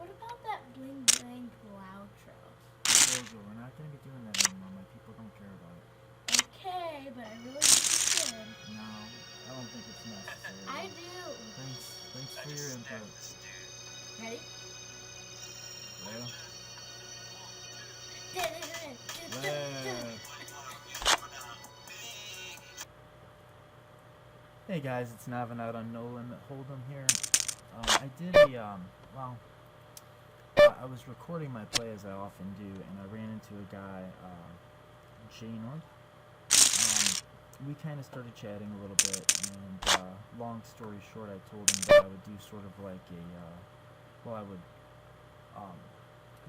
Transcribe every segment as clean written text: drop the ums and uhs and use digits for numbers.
What about that bling bling outro? Jojo, we're not going to be doing that anymore. My people don't care about it. Okay, but I really think you should. No, I don't think it's necessary. I do. Thanks for your input. Ready? Well. Hey guys, it's Navin out on No Limit Hold'em here. I did a, I was recording my play as I often do, and I ran into a guy, JNORTH. We kind of started chatting a little bit, and long story short, I told him that I would do sort of like I would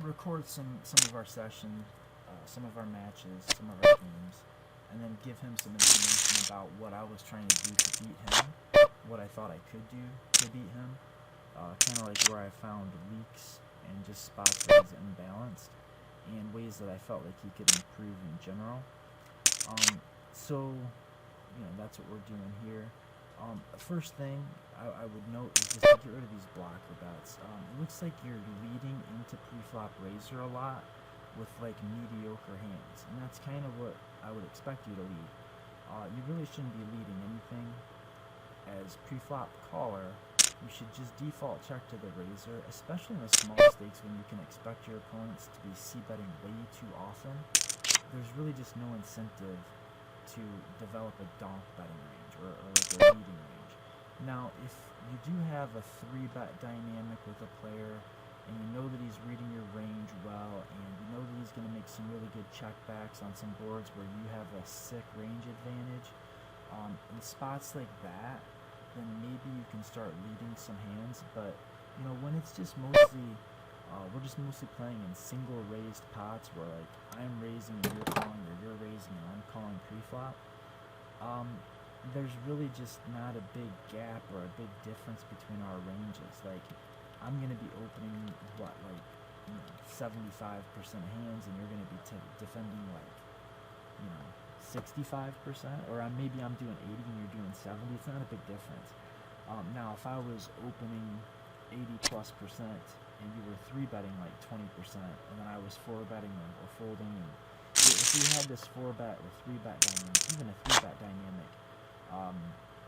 record some of our session, some of our matches, some of our games, and then give him some information about what I was trying to do to beat him, what I thought I could do to beat him, kind of like where I found leaks and just spots where he's imbalanced, and ways that I felt like he could improve in general. So, that's what we're doing here. First thing I would note is just to get rid of these blocker bets. It looks like you're leading into pre-flop razor a lot with like mediocre hands, and that's kind of what I would expect you to lead. You really shouldn't be leading anything. As pre-flop caller, you should just default check to the razor, especially in the small stakes when you can expect your opponents to be c-betting way too often. There's really just no incentive to develop a donk betting range or like a leading range. Now, if you do have a 3-bet dynamic with a player, and you know that he's reading your range well, and you know that he's going to make some really good checkbacks on some boards where you have a sick range advantage, in spots like that, then maybe you can start leading some hands. But when it's just mostly we're just mostly playing in single raised pots where like I'm raising and you're calling, or you're raising and I'm calling pre-flop, there's really just not a big gap or a big difference between our ranges. Like, I'm going to be opening 75% of hands, and you're going to be defending 65%, or maybe I'm doing 80 and you're doing 70. It's not a big difference. Now, if I was opening 80+% and you were 3-betting 20%, and then I was 4-betting or folding, and if we had this 4-bet or 3-bet dynamic, even a 3-bet dynamic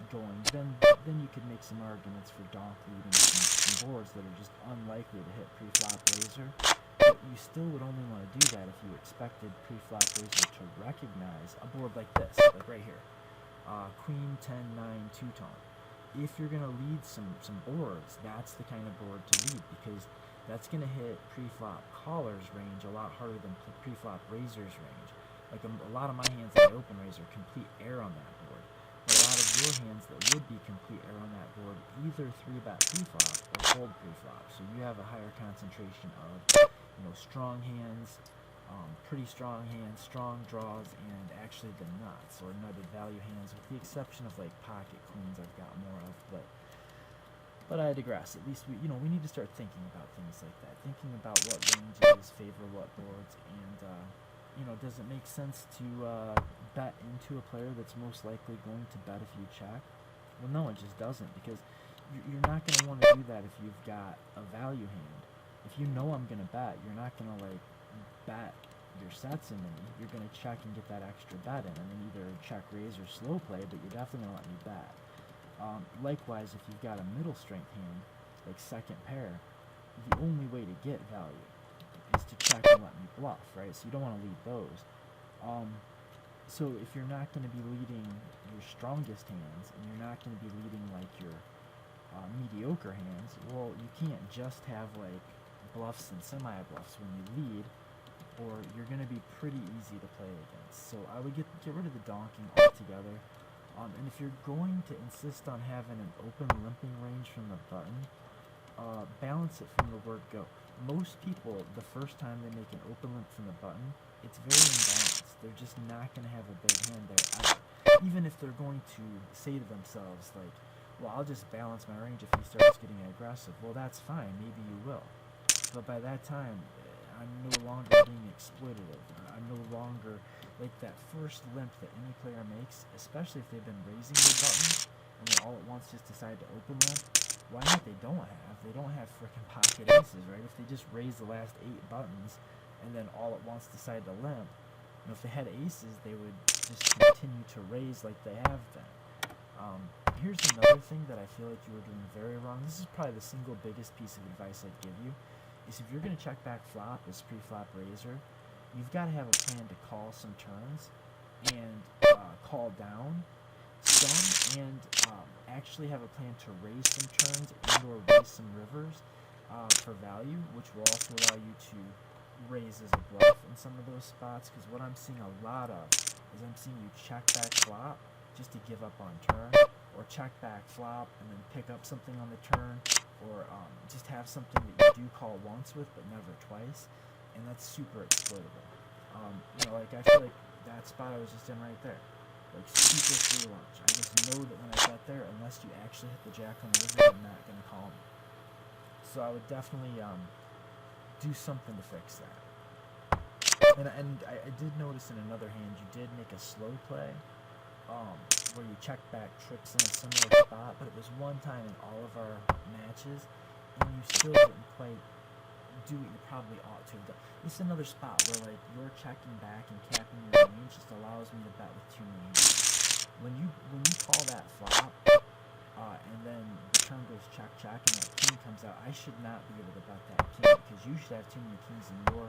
going, then you could make some arguments for donk leading some boards that are just unlikely to hit pre-flop razor. But you still would only want to do that if you expected pre-flop razor to recognize a board like this, like right here, Queen 10-9 two-tone. If you're going to lead some boards, that's the kind of board to lead, because that's going to hit pre-flop caller's range a lot harder than pre-flop razor's range. Like a lot of my hands that I open raise are complete air on that board. But a lot of your hands that would be complete air on that board either 3-bet pre-flop or fold pre-flop. So you have a higher concentration of strong hands, pretty strong hands, strong draws, and actually the nuts or nutted value hands, with the exception of like pocket queens I've got more of. But I digress. At least we need to start thinking about things like that, thinking about what ranges favor what boards, and does it make sense to bet into a player that's most likely going to bet if you check? Well, no, it just doesn't, because you're not going to want to do that if you've got a value hand. If you know I'm going to bet, you're not going to bet your sets into me. You're going to check and get that extra bet in, and then either check, raise, or slow play, but you're definitely going to let me bet. Likewise, if you've got a middle strength hand, like second pair, the only way to get value is to check and let me bluff, right? So you don't want to lead those. So if you're not going to be leading your strongest hands, and you're not going to be leading your mediocre hands, well, you can't just have bluffs and semi-bluffs when you lead, or you're going to be pretty easy to play against. So I would get rid of the donking altogether. And if you're going to insist on having an open limping range from the button, balance it from the word go. Most people, the first time they make an open limp from the button, it's very imbalanced. They're just not going to have a big hand there ever. Even if they're going to say to themselves, well, I'll just balance my range if he starts getting aggressive. Well, that's fine. Maybe you will. But by that time, I'm no longer being exploitative. I'm no longer that first limp that any player makes, especially if they've been raising their button and they all at once just decide to open limp. why not they don't have? They don't have freaking pocket aces, right? If they just raise the last 8 buttons and then all at once decide to limp, if they had aces, they would just continue to raise like they have been. Here's another thing that I feel like you were doing very wrong. This is probably the single biggest piece of advice I'd give you, is if you're going to check back flop as pre-flop raiser, you've got to have a plan to call some turns and call down some, and actually have a plan to raise some turns and or raise some rivers for value, which will also allow you to raise as a bluff in some of those spots, because what I'm seeing a lot of is I'm seeing you check back flop just to give up on turn, or check back flop and then pick up something on the turn, or just have something that you do call once with but never twice, and that's super exploitable. Like I feel like that spot I was just in right there, like super free lunch. I just know that when I get there, unless you actually hit the jack on the river, I'm not going to call me. So I would definitely do something to fix that. And I did notice in another hand you did make a slow play where you check back tricks in a similar spot, but it was one time in all of our matches, and you still didn't quite do what you probably ought to have done. This is another spot where like your checking back and capping your range just allows me to bet with too many hands. When you call that flop, and then the turn goes check check and that king comes out, I should not be able to bet that king, because you should have too many kings in your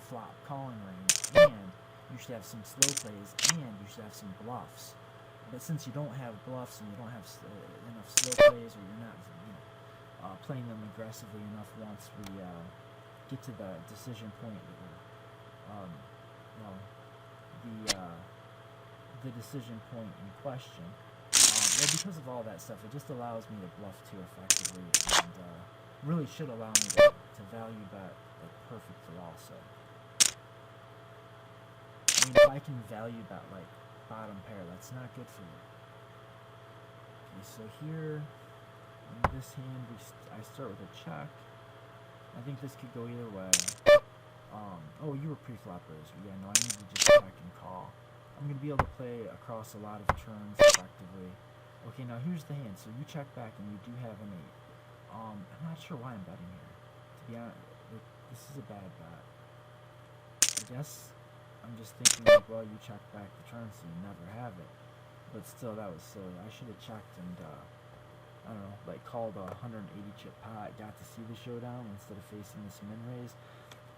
flop calling range, and you should have some slow plays, and you should have some bluffs. But since you don't have bluffs and you don't have enough slow plays, or you're not playing them aggressively enough once we get to the decision point, the decision point in question. Well, because of all that stuff, it just allows me to bluff too effectively, and really should allow me to value bet like perfectly also. I mean, if I can value bet like bottom pair, that's not good for me. Okay, so here, in this hand, I start with a check. I think this could go either way. Oh, you were pre-flop raiser. Yeah, no, I need to just check and call. I'm going to be able to play across a lot of turns effectively. Okay, now here's the hand. So you check back and you do have an 8. I'm not sure why I'm betting here. To be honest, this is a bad bet. I guess I'm just thinking like, well, you check back the turn, so you never have it. But still, that was silly. I should have checked and, I don't know, like called a 180 chip pot, got to see the showdown instead of facing this min raise.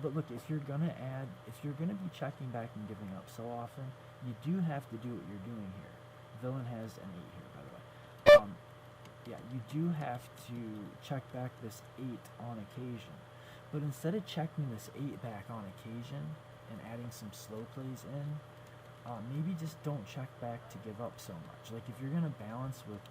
But look, if you're gonna be checking back and giving up so often, you do have to do what you're doing here. Villain has an 8 here, by the way. Yeah, you do have to check back this 8 on occasion. But instead of checking this 8 back on occasion and adding some slow plays in, maybe just don't check back to give up so much. Like if you're gonna balance with,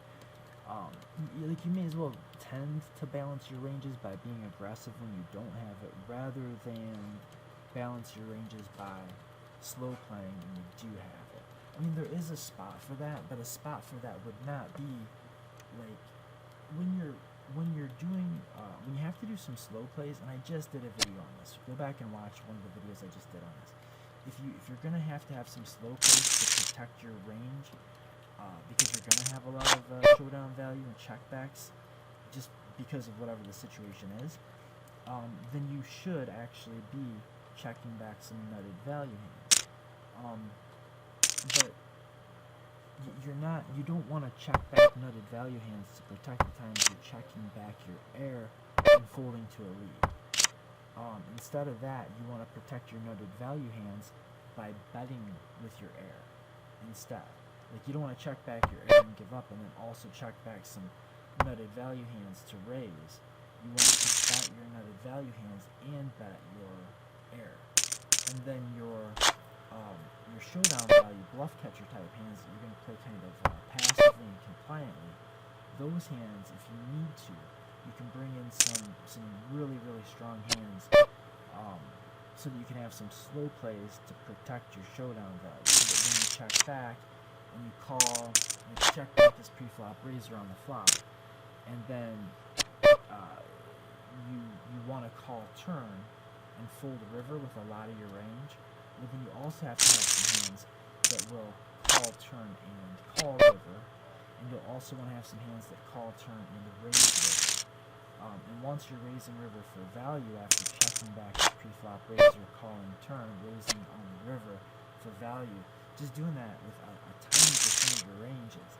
like you may as well tend to balance your ranges by being aggressive when you don't have it, rather than balance your ranges by slow playing when you do have it. I mean, there is a spot for that, but a spot for that would not be like when you're doing when you have to do some slow plays. And I just did a video on this. Go back and watch one of the videos I just did on this. If you're gonna have to have some slow plays to protect your range, because you're gonna have a lot of showdown value and checkbacks, just because of whatever the situation is, then you should actually be checking back some nutted value hands. But you don't want to check back nutted value hands to protect the times you're checking back your air and folding to a lead. Instead of that, you want to protect your nutted value hands by betting with your air instead. Like you don't want to check back your air and give up and then also check back some nutted value hands to raise. You want to bet your nutted value hands and bet your air. And then your showdown value, bluff catcher type hands that you're going to play kind of passively and compliantly, those hands, if you need to, you can bring in some really, really strong hands so that you can have some slow plays to protect your showdown value, so that when you check back and you call, and you check back this pre-flop raiser on the flop, and then you want to call turn and fold a river with a lot of your range, well then you also have to have some hands that will call turn and call river, And you'll also want to have some hands that call, turn, and raise river. And once you're raising river for value after checking back his pre-flop raiser, calling turn, raising on the river for value, just doing that with a tiny percent of your ranges,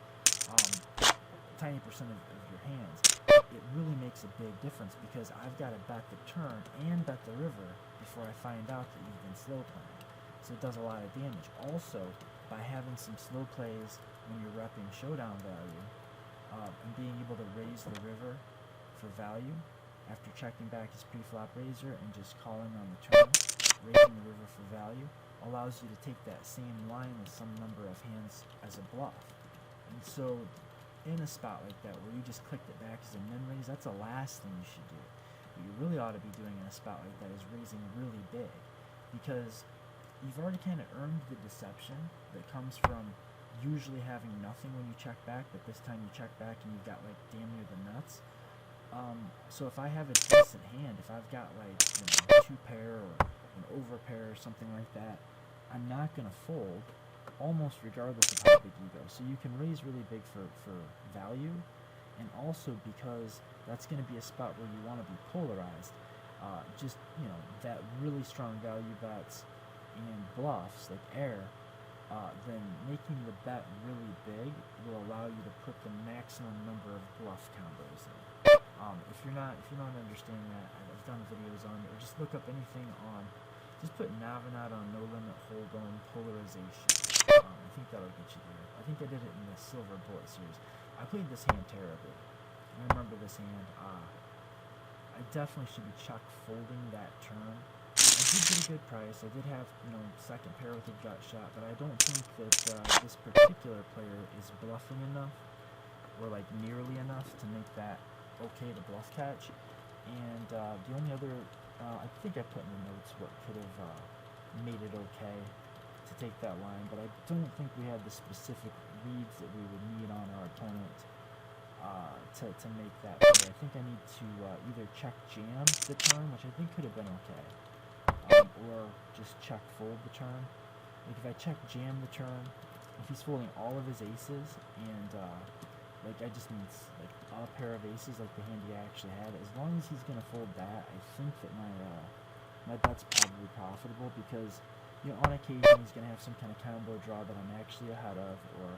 tiny percent of your hands, it really makes a big difference because I've got to bet the turn and bet the river before I find out that you've been slow playing. So it does a lot of damage. Also, by having some slow plays when you're repping showdown value, and being able to raise the river for value after checking back his pre-flop raiser and just calling on the turn, raising the river for value, allows you to take that same line as some number of hands as a bluff. And so in a spot like that where you just clicked it back as a min raise, that's the last thing you should do. What you really ought to be doing in a spot like that is raising really big, because you've already kind of earned the deception that comes from usually having nothing when you check back, but this time you check back and you've got like damn near the nuts. So if I have a decent hand, if I've got like, you know, two pair or an over pair or something like that, I'm not going to fold almost regardless of how big you go. So you can raise really big for value, and also because that's going to be a spot where you want to be polarized. Just, you know, that really strong value bets and bluffs like air, then making the bet really big will allow you to put the maximum number of bluff combos in. If you're not understanding that, I've done videos on it, or just look up anything on, just put Navinat on no limit hold'em polarization. I think that'll get you there. I think I did it in the Silver Bullet series. I played this hand terribly. I remember this hand. I definitely should be chuck folding that turn. I did get a good price. I did have, you know, second pair with a gut shot, but I don't think that this particular player is bluffing enough, or like nearly enough to make that okay to bluff catch. And the only other, I think I put in the notes what could have made it okay to take that line, but I don't think we had the specific reads that we would need on our opponent to make that play. I think I need to either check jam the turn, which I think could have been okay, or just check fold the turn. Like if I check jam the turn, if he's folding all of his aces and like I just need like a pair of aces like the hand he actually had, as long as he's gonna fold that, I think that my bet's probably profitable, because, you know, on occasion he's gonna have some kind of combo draw that I'm actually ahead of, or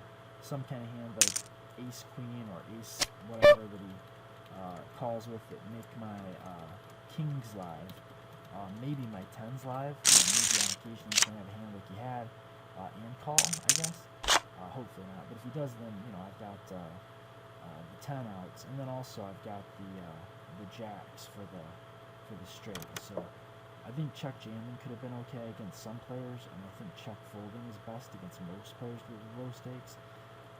some kind of hand like ace queen or ace whatever that he calls with that make my kings live, maybe my tens live, maybe on occasion he's gonna have a hand like he had and call, I guess. Hopefully not, but if he does, then, you know, I've got the 10 outs, and then also I've got the jacks for the straight. So I think check jamming could have been okay against some players, and I think check folding is best against most players with low stakes.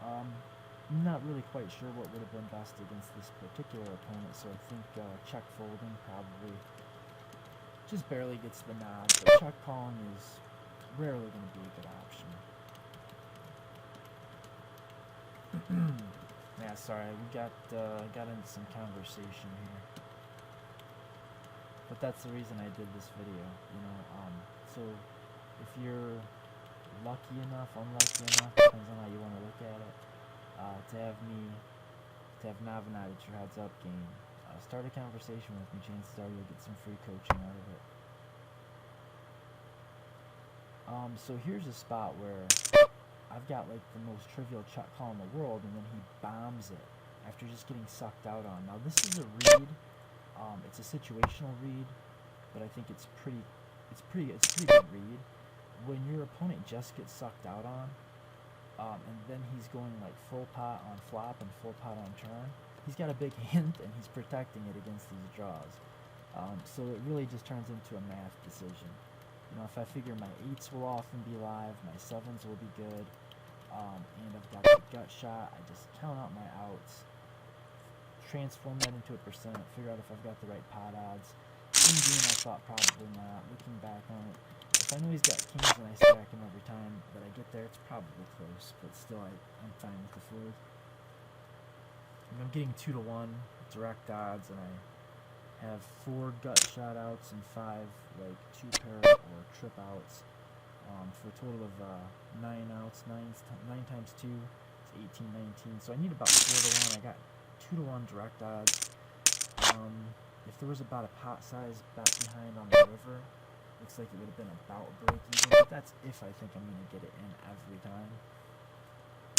I'm not really quite sure what would have been best against this particular opponent, so I think check folding probably just barely gets the nod, but check calling is rarely going to be a good option. Yeah, sorry, we got into some conversation here, but that's the reason I did this video, you know. So if you're lucky enough, unlucky enough, depends on how you want to look at it, to have Navinat at your heads up game, start a conversation with me. Chances are you'll get some free coaching out of it. So here's a spot where I've got like the most trivial check call in the world, and then he bombs it after just getting sucked out on. Now this is a read. It's a situational read, but I think it's pretty good read. When your opponent just gets sucked out on, and then he's going like full pot on flop and full pot on turn, he's got a big hand and he's protecting it against these draws. So it really just turns into a math decision. You know, if I figure my 8s will often be live, my 7s will be good, and I've got the gut shot, I just count out my outs, transform that into a percent, figure out if I've got the right pot odds. In game, I thought probably not. Looking back on it, if I know he's got kings and I stack him every time that I get there, it's probably close, but still I'm fine with the fold. And I'm getting 2-1 direct odds, and I have 4 gut shot outs and 5 like 2 pair or trip outs, for a total of 9 outs. 9 times 2 is 18, 19. So I need about 4 to 1. I got 2 to 1 direct odds. If there was about a pot size bet behind on the river, looks like it would have been about break even. But that's if I think I'm going to get it in every time.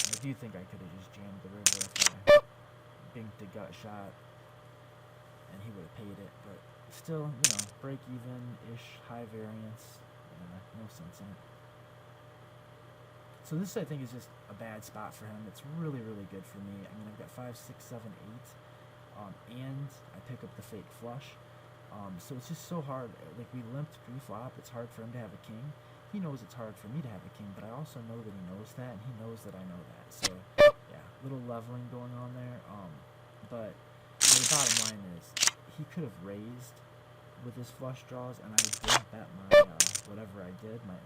I do think I could have just jammed the river if I binked a gut shot and he would have paid it. But still, break even-ish, high variance. No sense in it. So this, I think, is just a bad spot for him. It's really, really good for me. I mean, I've got 5, 6, 7, 8, and I pick up the fake flush. So it's just so hard. Like, we limped pre-flop. It's hard for him to have a king. He knows it's hard for me to have a king, but I also know that he knows that, and he knows that I know that. So, yeah, little leveling going on there. But the bottom line is, he could have raised with his flush draws, and I did bet my whatever I did, my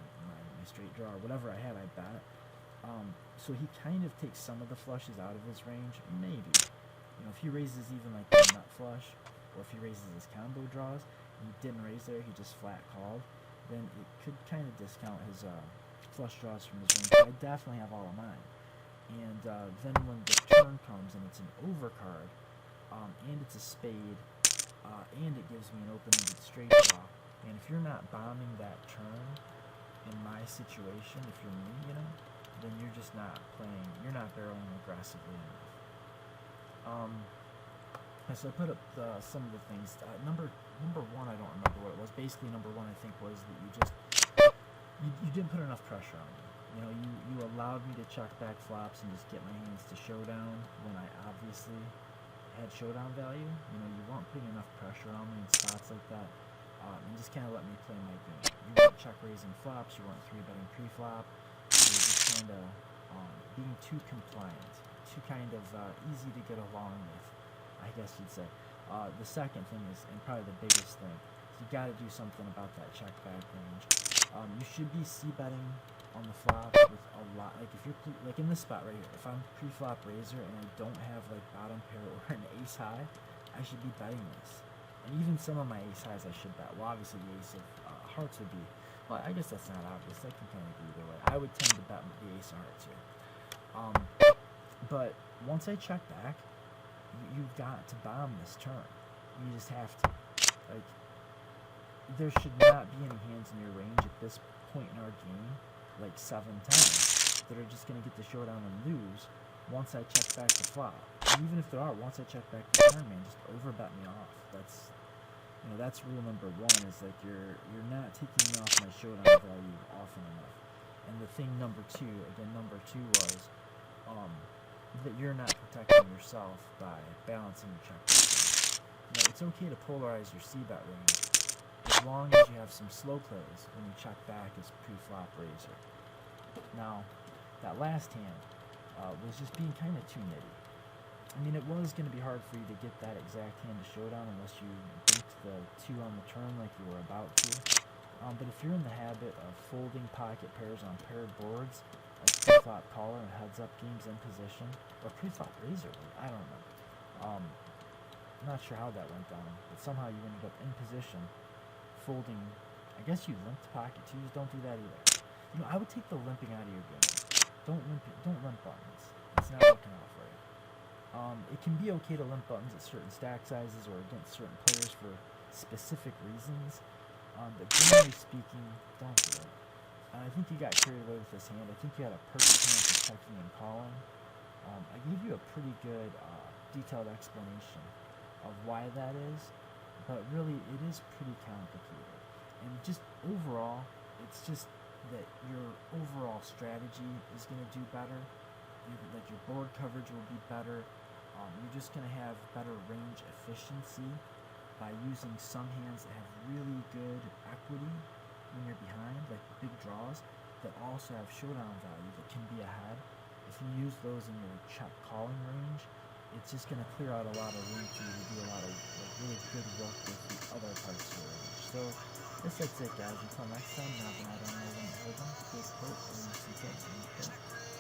straight draw, or whatever I had, I bet. So he kind of takes some of the flushes out of his range, maybe. If he raises even like the nut flush, or if he raises his combo draws, and he didn't raise there, he just flat called, then it could kind of discount his flush draws from his range. But I definitely have all of mine. And then when the turn comes and it's an overcard, and it's a spade, and it gives me an opening with straight draw, and if you're not bombing that turn, in my situation, if you're me, then you're just not playing, you're not barreling aggressively enough. So I put up some of the things. Number one, I don't remember what it was. Basically, number one, I think, was that you didn't put enough pressure on me. You allowed me to check back flops and just get my hands to showdown when I obviously had showdown value. You weren't putting enough pressure on me in spots like that, and just kind of let me play my game. You weren't check raising flops. You weren't 3-betting pre-flop. You were just kind of being too compliant, too kind of easy to get along with, I guess you'd say. The second thing is, and probably the biggest thing, is you got to do something about that check back range. You should be c-betting on the flop with a lot. Like if you're like in this spot right here, if I'm pre-flop raiser and I don't have like bottom pair or an ace high, I should be betting this. And even some of my ace highs I should bet. Well, obviously the ace of hearts would be. Well, I guess that's not obvious. I can kind of go either way. I would tend to bet the ace of hearts here. But once I check back, you've got to bomb this turn. You just have to. Like, there should not be any hands in your range at this point in our game, like 7 times, that are just going to get the showdown and lose once I check back the flop. And even if there are, once I check back the turn, man, just overbet me off. That's rule number one, is like you're not taking me off my showdown value often enough. And the thing number two was that you're not protecting yourself by balancing your check back. It's okay to polarize your c-bet range as long as you have some slow plays when you check back as pre-flop raiser. Now, that last hand was just being kind of too nitty. I mean, it was going to be hard for you to get that exact hand to showdown unless you binked the 2 on the turn like you were about to. But if you're in the habit of folding pocket pairs on paired boards, like pre-flop caller and heads-up games in position, or pre-flop raiser, I don't know. I'm not sure how that went down, but somehow you ended up in position, folding. I guess you limped pocket twos. Don't do that either. I would take the limping out of your game. Don't limp buttons. It's not working out for you. It can be okay to limp buttons at certain stack sizes or against certain players for specific reasons, but generally speaking, don't do it. And I think you got carried away with this hand. I think you had a perfect hand for checking and calling. I gave you a pretty good detailed explanation of why that is, but really it is pretty complicated. And just overall, it's just that your overall strategy is going to do better. Your board coverage will be better. You're just going to have better range efficiency by using some hands that have really good equity when you're behind, like big draws, that also have showdown value that can be ahead. If you use those in your check calling range, it's just going to clear out a lot of room for you to do a lot of really good work with the other parts of your range. So that's it, guys. Until next time, now that I don't know when to hold them, good quote, and see you.